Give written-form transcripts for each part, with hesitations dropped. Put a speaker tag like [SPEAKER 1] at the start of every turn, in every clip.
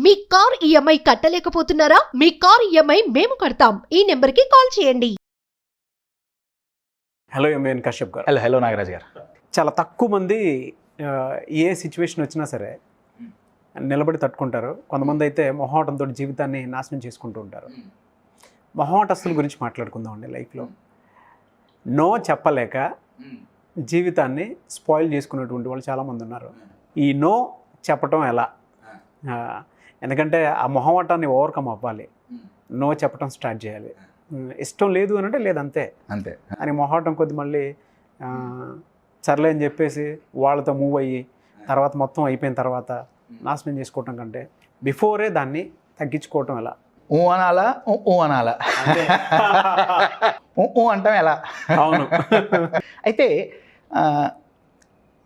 [SPEAKER 1] మీ car EMI కట్టలేకపోతున్నారా? మీ car EMI మేము కడతాం. ఈ నెంబర్కి కాల్ చేయండి.
[SPEAKER 2] హలో ఎంఎన్ కశ్యప్ గారు.
[SPEAKER 3] హలో నాగరాజ్ గారు.
[SPEAKER 2] చాలా తక్కువ మంది ఏ సిచ్యువేషన్ వచ్చినా సరే నిలబడి తట్టుకుంటారు. కొంతమంది అయితే మొహమాటంతో జీవితాన్ని నాశనం చేసుకుంటూ ఉంటారు. మొహమాటస్తుల గురించి మాట్లాడుకుందామండి. లైఫ్లో నో చెప్పలేక జీవితాన్ని స్పాయిల్ చేసుకునేటువంటి వాళ్ళు చాలామంది ఉన్నారు. ఈ నో చెప్పటం ఎలా? ఎందుకంటే ఆ మొహమాటాన్ని ఓవర్కమ్ అవ్వాలి. నో చెప్పటం స్టార్ట్ చేయాలి. ఇష్టం లేదు అని అంటే లేదంతే
[SPEAKER 3] అంతే
[SPEAKER 2] అని మొహమాటం కొద్ది మళ్ళీ సర్లే అని చెప్పేసి వాళ్ళతో మూవ్ అయ్యి తర్వాత మొత్తం అయిపోయిన తర్వాత నాశనం చేసుకోవటం కంటే బిఫోరే దాన్ని తగ్గించుకోవటం ఎలా?
[SPEAKER 3] ఊ అనాలా ఊ అనాలా ఊ అంటాం ఎలా?
[SPEAKER 2] అవును.
[SPEAKER 3] అయితే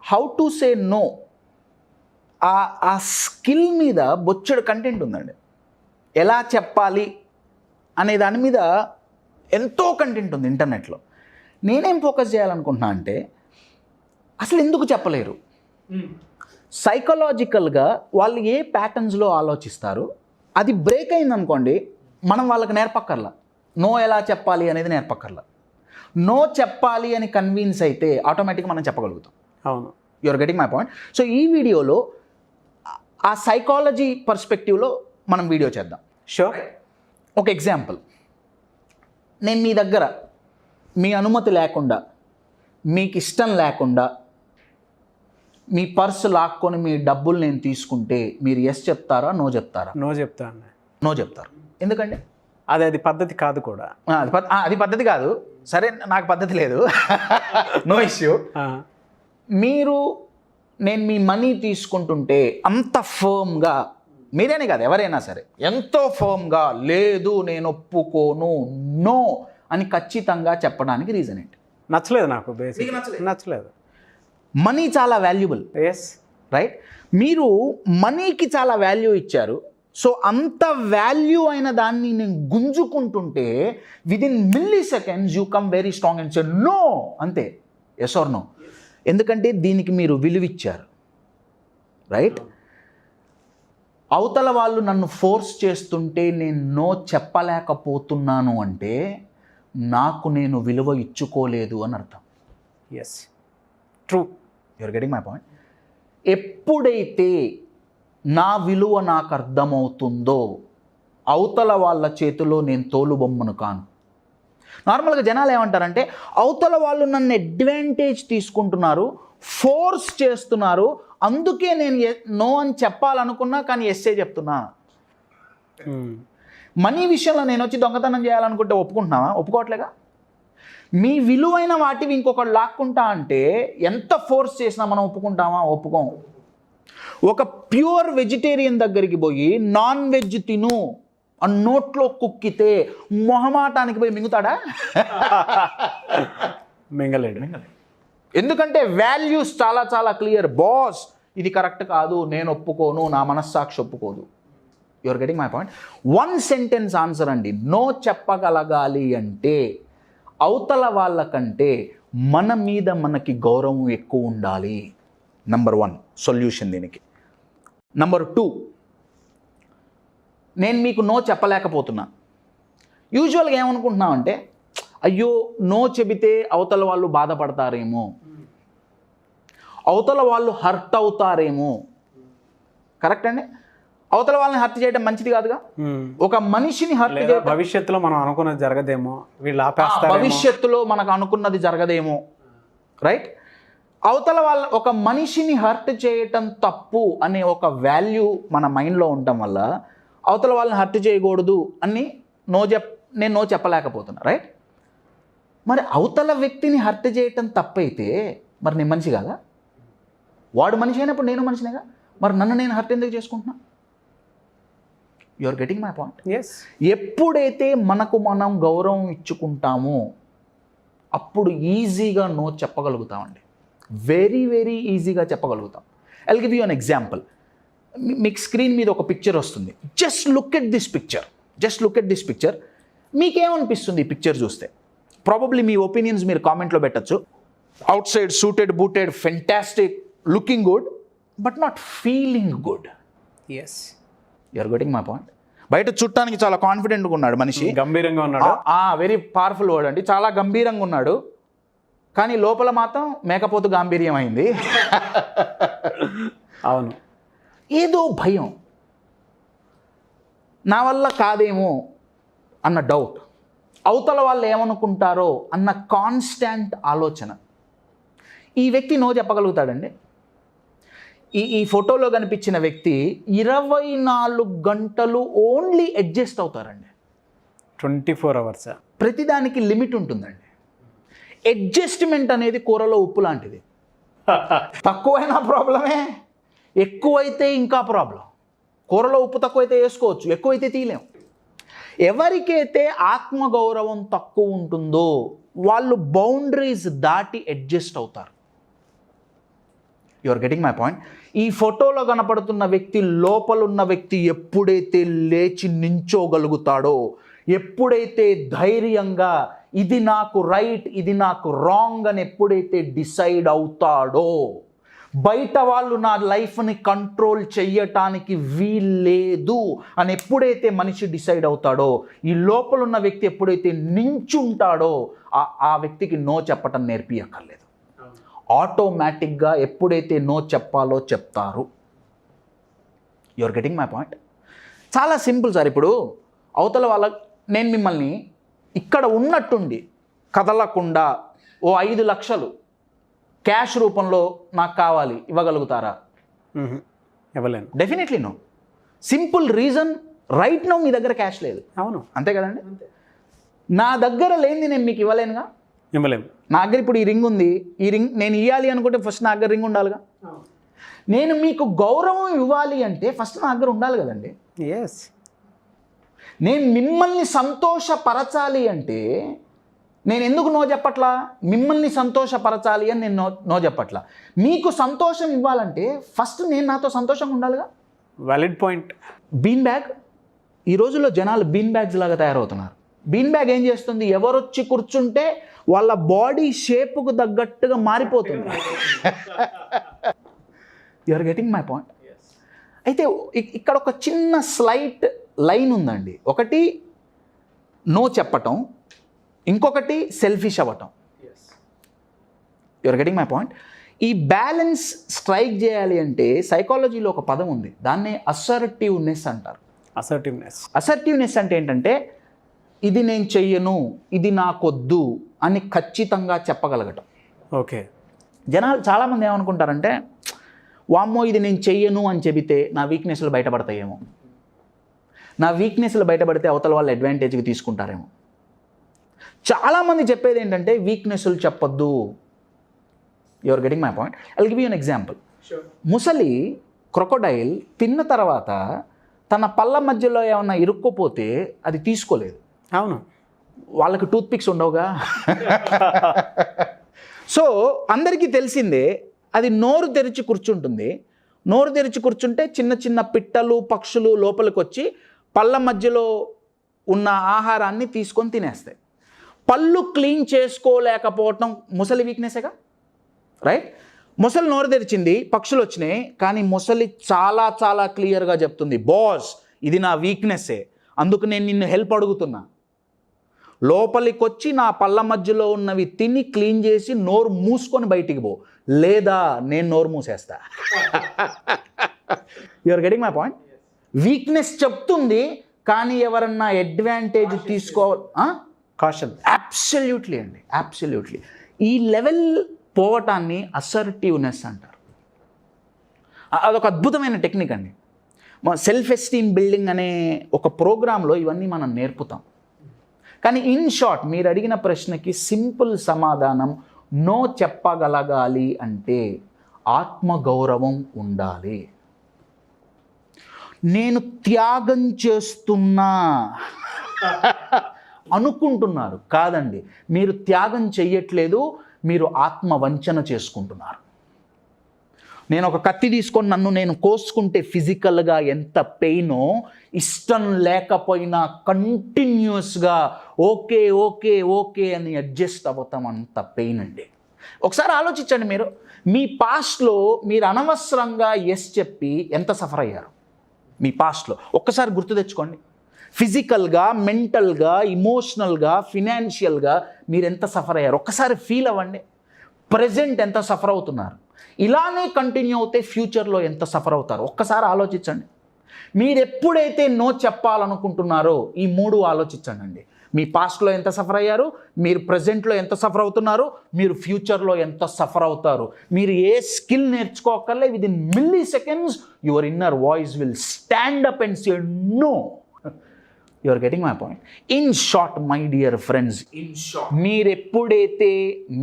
[SPEAKER 3] హౌ టు సే నో, ఆ స్కిల్ మీద బొచ్చడు కంటెంట్ ఉందండి. ఎలా చెప్పాలి అనే దాని మీద ఎంతో కంటెంట్ ఉంది ఇంటర్నెట్లో. నేనేం ఫోకస్ చేయాలనుకుంటున్నా అంటే అసలు ఎందుకు చెప్పలేరు, సైకలాజికల్గా వాళ్ళు ఏ ప్యాటర్న్స్లో ఆలోచిస్తారు, అది బ్రేక్ అయిందనుకోండి మనం వాళ్ళకి నేర్పక్కర్లా. నో ఎలా చెప్పాలి అనేది నేర్పక్కర్లా. నో చెప్పాలి అని కన్విన్స్ అయితే ఆటోమేటిక్గా మనం చెప్పగలుగుతాం.
[SPEAKER 2] అవును,
[SPEAKER 3] you are getting my point. So ఈ వీడియోలో ఆ సైకాలజీ పర్స్పెక్టివ్లో మనం వీడియో చేద్దాం.
[SPEAKER 2] షూర్.
[SPEAKER 3] ఒక ఎగ్జాంపుల్, నేను మీ దగ్గర మీ అనుమతి లేకుండా, మీకు ఇష్టం లేకుండా మీ పర్సు లాక్కొని మీ డబ్బులు నేను తీసుకుంటే మీరు ఎస్ చెప్తారా, నో చెప్తారా?
[SPEAKER 2] నో చెప్తాను.
[SPEAKER 3] నో చెప్తారు. ఎందుకండి?
[SPEAKER 2] అది పద్ధతి కాదు కూడా.
[SPEAKER 3] అది పద్ధతి కాదు. సరే, నాకు పద్ధతి లేదు, నో ఇష్యూ. నేను మీ మనీ తీసుకుంటుంటే అంత ఫర్మ్గా, మీరేనే కాదు ఎవరైనా సరే ఎంతో ఫర్మ్గా లేదు నేను ఒప్పుకోను, నో అని ఖచ్చితంగా చెప్పడానికి రీజన్ ఏంటి?
[SPEAKER 2] నచ్చలేదు నాకు. బేసిక్ నచ్చలేదు.
[SPEAKER 3] మనీ చాలా వాల్యుబుల్.
[SPEAKER 2] Yes,
[SPEAKER 3] right. మీరు మనీకి చాలా వాల్యూ ఇచ్చారు. సో అంత వాల్యూ అయిన దాన్ని నేను గుంజుకుంటుంటే within milliseconds you come very strong and say no, అంతే. Yes or no? ఎందుకంటే దీనికి మీరు విలువిచ్చారు. రైట్. అవతల వాళ్ళు నన్ను ఫోర్స్ చేస్తుంటే నేను నో చెప్పలేకపోతున్నాను అంటే నాకు నేను విలువ ఇచ్చుకోలేదు అని అర్థం.
[SPEAKER 2] Yes, true.
[SPEAKER 3] You are getting my point. ఎప్పుడైతే నా విలువ నాకు అర్థమవుతుందో అవతల వాళ్ళ చేతిలో నేను తోలుబొమ్మను కాను. నార్మల్గా జనాలు ఏమంటారంటే అవతల వాళ్ళు నన్ను అడ్వాంటేజ్ తీసుకుంటున్నారు, ఫోర్స్ చేస్తున్నారు, అందుకే నేను నో అని చెప్పాలనుకున్నా కానీ ఎస్సే చెప్తున్నా. మనీ విషయంలో నేను వచ్చి దొంగతనం చేయాలనుకుంటే ఒప్పుకుంటున్నావా? ఒప్పుకోవట్లేగా. మీ విలువైన వాటివి ఇంకొకటి లాక్కుంటా అంటే ఎంత ఫోర్స్ చేసినా మనం ఒప్పుకుంటామా? ఒప్పుకోం. ఒక ప్యూర్ వెజిటేరియన్ దగ్గరికి పోయి నాన్ వెజ్ తిను ఆ నోట్లో కుక్కితే మొహమాటానికి పోయి మింగుతాడా?
[SPEAKER 2] మింగలేడు.
[SPEAKER 3] ఎందుకంటే వాల్యూస్ చాలా చాలా క్లియర్. బాస్ ఇది కరెక్ట్ కాదు, నేను ఒప్పుకోను, నా మనస్సాక్షి ఒప్పుకోదు. You are getting my point. One sentence answer అండి. నో చెప్పగలగాలి అంటే అవతల వాళ్ళకంటే మన మీద మనకి గౌరవం ఎక్కువ ఉండాలి. నంబర్ 1 సొల్యూషన్ దీనికి. నంబర్ 2, నేను మీకు నో చెప్పలేకపోతున్నా. యూజువల్గా ఏమనుకుంటున్నామంటే అయ్యో నో చెబితే అవతల వాళ్ళు బాధపడతారేమో, అవతల వాళ్ళు హర్ట్ అవుతారేమో. కరెక్ట్ అండి. అవతల వాళ్ళని హర్ట్ చేయడం మంచిది కాదుగా. ఒక మనిషిని హర్ట్ చేయడం,
[SPEAKER 2] భవిష్యత్తులో మనం అనుకున్నది జరగదేమో, వీళ్ళు ఆపేస్తారు,
[SPEAKER 3] భవిష్యత్తులో మనకు అనుకున్నది జరగదేమో. రైట్. అవతల వాళ్ళ ఒక మనిషిని హర్ట్ చేయటం తప్పు అనే ఒక వాల్యూ మన మైండ్లో ఉండటం వల్ల అవతల వాళ్ళని హర్ట్ చేయకూడదు అని నేను నో చెప్పలేకపోతున్నా. రైట్. మరి అవతల వ్యక్తిని హర్ట్ చేయటం తప్పైతే మరి నేను మనిషి కాదా? వాడు మనిషి అయినప్పుడు నేను మనిషినేగా. మరి నన్ను నేను హర్ట్ ఎందుకు చేసుకుంటున్నా? You are getting my point.
[SPEAKER 2] Yes.
[SPEAKER 3] ఎప్పుడైతే మనకు మనం గౌరవం ఇచ్చుకుంటామో అప్పుడు ఈజీగా నో చెప్పగలుగుతామండి. వెరీ వెరీ ఈజీగా చెప్పగలుగుతాం. I'll give you an example. మీకు స్క్రీన్ మీద ఒక పిక్చర్ వస్తుంది. Just look at this picture. మీకేమనిపిస్తుంది ఈ పిక్చర్ చూస్తే? ప్రాబబ్లీ మీ ఒపీనియన్స్ మీరు కామెంట్లో పెట్టచ్చు. Outside suited, booted, fantastic, looking good, but not feeling good.
[SPEAKER 2] Yes.
[SPEAKER 3] You're getting my point. బయట చూడటానికి చాలా కాన్ఫిడెంట్గా ఉన్నాడు మనిషి,
[SPEAKER 2] గంభీరంగా ఉన్నాడు.
[SPEAKER 3] వెరీ పవర్ఫుల్ వర్డ్ అండి, చాలా గంభీరంగా ఉన్నాడు, కానీ లోపల మాత్రం మేకపోతు గాంభీర్యం అయింది.
[SPEAKER 2] అవును,
[SPEAKER 3] ఏదో భయం, నా వల్ల కాదేమో అన్న డౌట్, అవతల వాళ్ళు ఏమనుకుంటారో అన్న కాన్స్టాంట్ ఆలోచన. ఈ వ్యక్తి నో చెప్పగలుగుతాడండి. ఈ ఫోటోలో కనిపించిన వ్యక్తి 24 గంటలు ఓన్లీ అడ్జస్ట్ అవుతారండి.
[SPEAKER 2] 24 hours.
[SPEAKER 3] ప్రతిదానికి లిమిట్ ఉంటుందండి. అడ్జస్ట్మెంట్ అనేది కూరలో ఉప్పు లాంటిది. తక్కువైనా ప్రాబ్లమే, ఎక్కువైతే ఇంకా ప్రాబ్లం. కూరలో ఉప్పు తక్కువైతే వేసుకోవచ్చు, ఎక్కువైతే తీయలేం. ఎవరికైతే ఆత్మగౌరవం తక్కువ ఉంటుందో వాళ్ళు బౌండరీస్ దాటి అడ్జస్ట్ అవుతారు. Your getting my point. ఈ ఫోటోలో కనపడుతున్న వ్యక్తి లోపలున్న వ్యక్తి ఎప్పుడైతే లేచి నించోగలుగుతాడో, ఎప్పుడైతే ధైర్యంగా ఇది నాకు రైట్, ఇది నాకు రాంగ్ అని ఎప్పుడైతే డిసైడ్ అవుతాడో, బయట వాళ్ళు నా లైఫ్ని కంట్రోల్ చెయ్యటానికి వీల్లేదు అని ఎప్పుడైతే మనిషి డిసైడ్ అవుతాడో, ఈ లోపల ఉన్న వ్యక్తి ఎప్పుడైతే నించుంటాడో ఆ వ్యక్తికి నో చెప్పటం నేర్పియక్కర్లేదు. ఆటోమేటిక్గా ఎప్పుడైతే నో చెప్పాలో చెప్తారు. Your getting my point. చాలా సింపుల్ సార్. ఇప్పుడు అవతల నేను మిమ్మల్ని ఇక్కడ ఉన్నట్టుండి కదలకుండా 5 లక్షలు క్యాష్ రూపంలో నాకు కావాలి, ఇవ్వగలుగుతారా?
[SPEAKER 2] ఇవ్వలేను.
[SPEAKER 3] Definitely no. Simple reason, right no మీ దగ్గర క్యాష్ లేదు.
[SPEAKER 2] అవును,
[SPEAKER 3] అంతే కదండి. నా దగ్గర లేనిది నేను మీకు ఇవ్వలేనుగా.
[SPEAKER 2] ఇవ్వలేము.
[SPEAKER 3] నా దగ్గర ఇప్పుడు ఈ రింగ్ ఉంది, ఈ రింగ్ నేను ఇవ్వాలి అనుకుంటే ఫస్ట్ నా దగ్గర రింగ్ ఉండాలిగా. నేను మీకు గౌరవం ఇవ్వాలి అంటే ఫస్ట్ నా దగ్గర ఉండాలి కదండి.
[SPEAKER 2] ఎస్.
[SPEAKER 3] నేను మిమ్మల్ని సంతోషపరచాలి అంటే నేను ఎందుకు నో చెప్పట్లా? మిమ్మల్ని సంతోషపరచాలి అని నేను నో చెప్పట్లా. మీకు సంతోషం ఇవ్వాలంటే ఫస్ట్ నేను నాతో సంతోషంగా ఉండాలిగా.
[SPEAKER 2] Valid point.
[SPEAKER 3] బీన్ బ్యాగ్, ఈ రోజుల్లో జనాలు బీన్ బ్యాగ్స్ లాగా తయారవుతున్నారు. బీన్ బ్యాగ్ ఏం చేస్తుంది? ఎవరొచ్చి కూర్చుంటే వాళ్ళ బాడీ షేప్కు తగ్గట్టుగా మారిపోతుంది. You are getting my point. అయితే ఇక్కడ ఒక చిన్న స్లైట్ లైన్ ఉందండి. ఒకటి నో చెప్పటం, ఇంకొకటి సెల్ఫిష్ అవ్వటం. You are getting my point. ఈ బ్యాలెన్స్ స్ట్రైక్ చేయాలి అంటే సైకాలజీలో ఒక పదం ఉంది, దాన్నే అసర్టివ్నెస్ అంటారు. అసర్టివ్నెస్ అంటే ఏంటంటే ఇది నేను చెయ్యను, ఇది నాకొద్దు అని ఖచ్చితంగా చెప్పగలగటం.
[SPEAKER 2] ఓకే.
[SPEAKER 3] జనాలు చాలామంది ఏమనుకుంటారంటే, వామ్మో ఇది నేను చెయ్యను అని చెబితే నా వీక్నెస్లు బయటపడతాయేమో, నా వీక్నెస్లు బయటపడితే అవతల వాళ్ళు అడ్వాంటేజ్కి తీసుకుంటారేమో. చాలామంది చెప్పేది ఏంటంటే వీక్నెస్లు చెప్పొద్దు. You are getting my point. I will give you an example. ముసలి క్రొకొడైల్ తిన్న తర్వాత తన పళ్ళ మధ్యలో ఏమన్నా ఇరుక్కుపోతే అది తీసుకోలేదు.
[SPEAKER 2] అవును,
[SPEAKER 3] వాళ్ళకి టూత్ పిక్స్ ఉండవుగా. సో అందరికీ తెలిసిందే, అది నోరు తెరిచి కూర్చుంటుంది. నోరు తెరిచి కూర్చుంటే చిన్న చిన్న పిట్టలు, పక్షులు లోపలికి వచ్చి పళ్ళ మధ్యలో ఉన్న ఆహారాన్ని తీసుకొని తినేస్తాయి. పళ్ళు క్లీన్ చేసుకోలేకపోవటం ముసలి వీక్నెస్గా, రైట్? ముసలి నోరు తెరిచింది, పక్షులు వచ్చినాయి, కానీ ముసలి చాలా చాలా క్లియర్గా చెప్తుంది, బాస్ ఇది నా వీక్నెస్సే, అందుకు నేను నిన్ను హెల్ప్ అడుగుతున్నా. లోపలికి వచ్చి నా పళ్ళ మధ్యలో ఉన్నవి తిని క్లీన్ చేసి నోరు మూసుకొని బయటికి పో, లేదా నేను నోరు మూసేస్తా. You are getting my point. Weakness చెప్తుంది, కానీ ఎవరన్నా అడ్వాంటేజ్
[SPEAKER 2] కాషన్.
[SPEAKER 3] అబ్సల్యూట్లీ అండి, అబ్సల్యూట్లీ. ఈ లెవెల్ పోవటాన్ని అసర్టివ్నెస్ అంటారు. అదొక అద్భుతమైన టెక్నిక్ అండి. సెల్ఫ్ ఎస్టీమ్ బిల్డింగ్ అనే ఒక ప్రోగ్రాంలో ఇవన్నీ మనం నేర్పుతాం. కానీ ఇన్ షార్ట్ మీరు అడిగిన ప్రశ్నకి సింపుల్ సమాధానం, నో చెప్పగలగాలి అంటే ఆత్మగౌరవం ఉండాలి. నేను త్యాగం చేస్తున్నా అనుకుంటున్నారు, కాదండి, మీరు త్యాగం చెయ్యట్లేదు, మీరు ఆత్మవంచన చేసుకుంటున్నారు. నేను ఒక కత్తి తీసుకొని నన్ను నేను కోసుకుంటే ఫిజికల్గా ఎంత పెయినో, ఇష్టం లేకపోయినా కంటిన్యూస్గా ఓకే ఓకే ఓకే అని అడ్జస్ట్ అవ్వతాం అంత పెయిన్ అండి. ఒకసారి ఆలోచించండి, మీరు మీ పాస్ట్లో మీరు అనవసరంగా ఎస్ చెప్పి ఎంత సఫర్ అయ్యారు. మీ పాస్ట్లో ఒక్కసారి గుర్తు తెచ్చుకోండి. ఫిజికల్గా, మెంటల్గా, ఇమోషనల్గా, ఫినాన్షియల్గా మీరు ఎంత సఫర్ అయ్యారు ఒక్కసారి ఫీల్ అవ్వండి. ప్రజెంట్ ఎంత సఫర్ అవుతున్నారు, ఇలానే కంటిన్యూ అవుతే ఫ్యూచర్లో ఎంత సఫర్ అవుతారు ఒక్కసారి ఆలోచించండి. మీరు ఎప్పుడైతే నో చెప్పాలనుకుంటున్నారో ఈ 3 ఆలోచించండి. మీ పాస్ట్లో ఎంత సఫర్ అయ్యారు, మీరు ప్రజెంట్లో ఎంత సఫర్ అవుతున్నారు, మీరు ఫ్యూచర్లో ఎంత సఫర్ అవుతారు. మీరు ఏ స్కిల్ నేర్చుకోకర్లే, within milliseconds your inner voice will stand up and say no. You are getting my point. In short my dear friends, మీరు ఎప్పుడైతే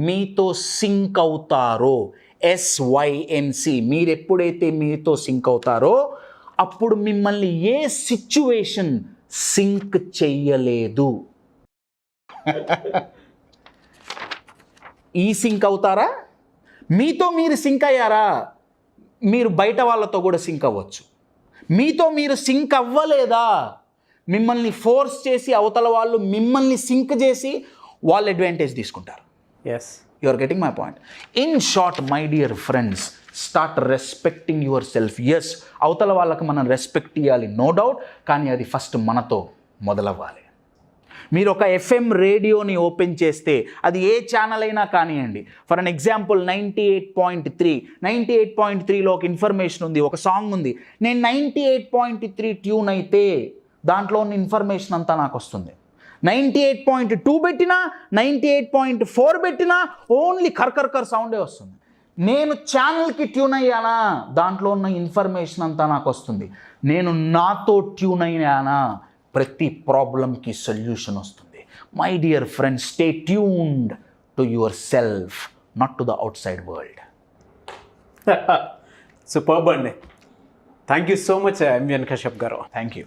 [SPEAKER 3] మీతో సింక్ అవుతారో, SYNC, మీరు ఎప్పుడైతే మీతో సింక్ అవుతారో అప్పుడు మిమ్మల్ని ఏ సిచ్యువేషన్ సింక్ చెయ్యలేదు. ఈ సింక్ అవుతారా, మీతో మీరు సింక్ అయ్యారా, మీరు బయట వాళ్ళతో కూడా సింక్ అవ్వచ్చు. మీతో మీరు సింక్ అవ్వలేదా, మిమ్మల్ని ఫోర్స్ చేసి అవతల వాళ్ళు మిమ్మల్ని సింక్ చేసి వాళ్ళు అడ్వాంటేజ్ తీసుకుంటారు.
[SPEAKER 2] Yes,
[SPEAKER 3] you are getting my point. In short my dear friends, start respecting yourself. Yes, అవతల వాళ్ళకి మనం రెస్పెక్ట్ ఇవ్వాలి, నో డౌట్, కానీ అది ఫస్ట్ మనతో మొదలవ్వాలి. మీరు ఒక FM రేడియోని ఓపెన్ చేస్తే అది ఏ ఛానల్ అయినా కానివ్వండి, ఫర్ అన్ ఎగ్జాంపుల్ 98.3లో ఒక ఇన్ఫర్మేషన్ ఉంది, ఒక సాంగ్ ఉంది. నేను 98.3 ట్యూన్ అయితే దాంట్లో ఉన్న ఇన్ఫర్మేషన్ అంతా నాకు వస్తుంది. 98.2 పెట్టినా, 98.4 పెట్టినా ఓన్లీ కర్కర్ సౌండే వస్తుంది. నేను ఛానల్కి ట్యూన్ అయ్యానా, దాంట్లో ఉన్న ఇన్ఫర్మేషన్ అంతా నాకు వస్తుంది. నేను నాతో ట్యూన్ అయ్యానా, ప్రతి ప్రాబ్లంకి సొల్యూషన్ వస్తుంది. My dear friends, stay tuned to yourself, not to the outside world.
[SPEAKER 2] Superb అండి. Thank you so much MVN Kashyap garu.
[SPEAKER 3] Thank you.